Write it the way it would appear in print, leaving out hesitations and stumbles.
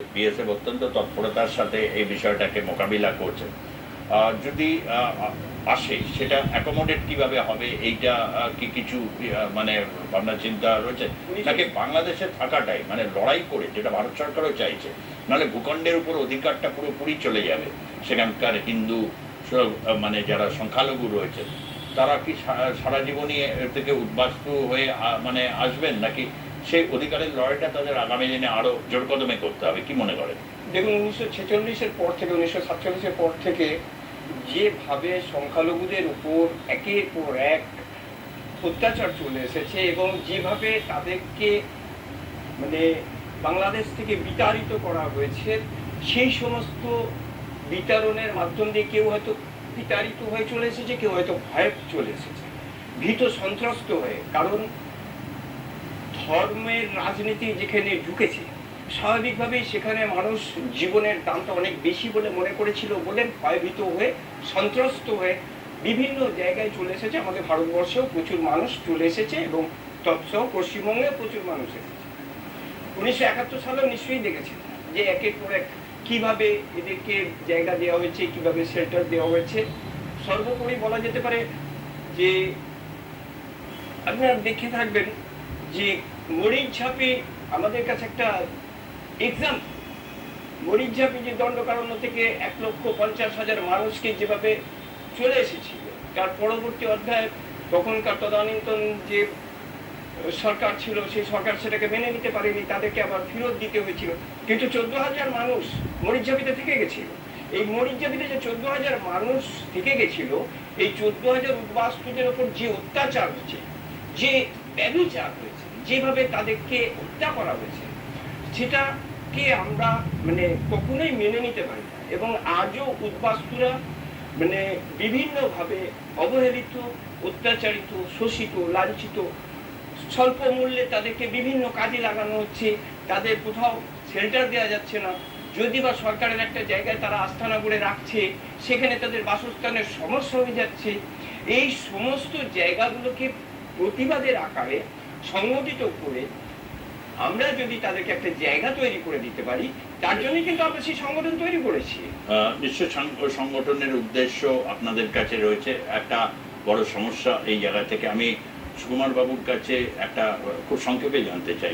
BSF অত্যন্ত তৎপরতার সাথে এই বিষয়টাকে মোকাবিলা করছে। যদি আসে সেটা অ্যাকোমোডেট কিভাবে হবে এইটা কি কিছু মানে ভাবনা চিন্তা রয়েছে, নাকি বাংলাদেশে থাকাটাই মানে লড়াই করে, যেটা ভারত সরকারও চাইছে, নাহলে ভূখণ্ডের উপর অধিকারটা পুরোপুরি চলে যাবে, সেখানকার হিন্দু মানে যারা সংখ্যালঘু রয়েছে তারা কি সারা জীবনই এর থেকে উদ্বাস্তু হয়ে মানে আসবেন, নাকি সেই অধিকারের লড়াইটা তাদের আগামী দিনে আরো জোর কদমে করতে হবে, কি মনে করেন? দেখুন, 1946-এর পর থেকে 1947-এর পর থেকে যেভাবে সংখ্যালঘুদের উপর একের পর এক অত্যাচার চলে এসেছে এবং যেভাবে তাদেরকে মানে বাংলাদেশ থেকে বিতাড়িত করা হয়েছে, সেই সমস্ত বিতাড়নের মাধ্যম দিয়ে কেউ হয়তো বিতাড়িত হয়ে চলে এসেছে, কেউ হয়তো ভয়ে চলে এসেছে, ভীত সন্ত্রস্ত হয়ে। কারণ ধর্মের রাজনীতি যেখানে ঢুকেছে, স্বাভাবিকভাবেই সেখানে মানুষ জীবনের দামটা অনেক বেশি বলে মনে করেছিল বলে ভয়ভীত হয়ে সন্ত্রস্ত হয়ে বিভিন্ন জায়গায় চলে এসেছে। আমাদের ভারতবর্ষেও প্রচুর মানুষ চলে এসেছে এবং তৎসহ পশ্চিমবঙ্গেও প্রচুর মানুষ এসেছে। 1971 সালেও নিশ্চয়ই দেখেছেন যে একের পর এক কীভাবে এদেরকে জায়গা দেওয়া হয়েছে, কীভাবে শেল্টার দেওয়া হয়েছে। সর্বোপরি বলা যেতে পারে যে আপনারা দেখে থাকবেন যে মরিচঝাপে আমাদের কাছে একটা এক্সাম্পল। মরিচঝাপে যে দণ্ডকারণ্য থেকে 1,50,000 মানুষকে যেভাবে চলে এসেছিল, তার পরবর্তী অধ্যায়ে তখনকার তদানীন্তন যে সরকার ছিল সেই সরকার সেটাকে মেনে নিতে পারেনি, তাদেরকে আবার ফেরত দিতে হয়েছিল। কিন্তু 14,000 মানুষ মরিচঝাপিতে থেকে গেছিল। এই মরিচঝাপিতে যে 14,000 মানুষ থেকে গেছিল, এই 14,000 উদ্বাস্তুদের ওপর যে অত্যাচার হচ্ছে, যে ব্যভিচার হয়েছে, যেভাবে তাদেরকে হত্যা করা হয়েছে, সেটাকে আমরা মানে কখনোই মেনে নিতে পারি না। এবং আজও উদ্বাস্তুরা মানে বিভিন্নভাবে অবহেলিত, অত্যাচারিত, শোষিত, লাঞ্ছিত। স্বল্প মূল্যে তাদেরকে বিভিন্ন কাজে লাগানো হচ্ছে, তাদের কোথাও শেল্টার দেওয়া যাচ্ছে না। যদি বা সরকারের একটা জায়গায় তারা আস্থানা করে রাখছে, সেখানে তাদের বাসস্থানের সমস্যা হয়ে যাচ্ছে। এই সমস্ত জায়গাগুলোকে প্রতিবাদের আকারে সংগঠিত করে আমরা যদি তাদেরকে একটা জায়গা তৈরি করে দিতে পারি, তার জন্যই কিন্তু আমরা সেই সংগঠন তৈরি করেছি। বিশ্ব সংগঠনের উদ্দেশ্য আপনাদের কাছে রয়েছে। একটা বড় সমস্যা এই জায়গা থেকে আমি সুকুমার বাবুর কাছে একটা খুব সংক্ষেপে জানতে চাই,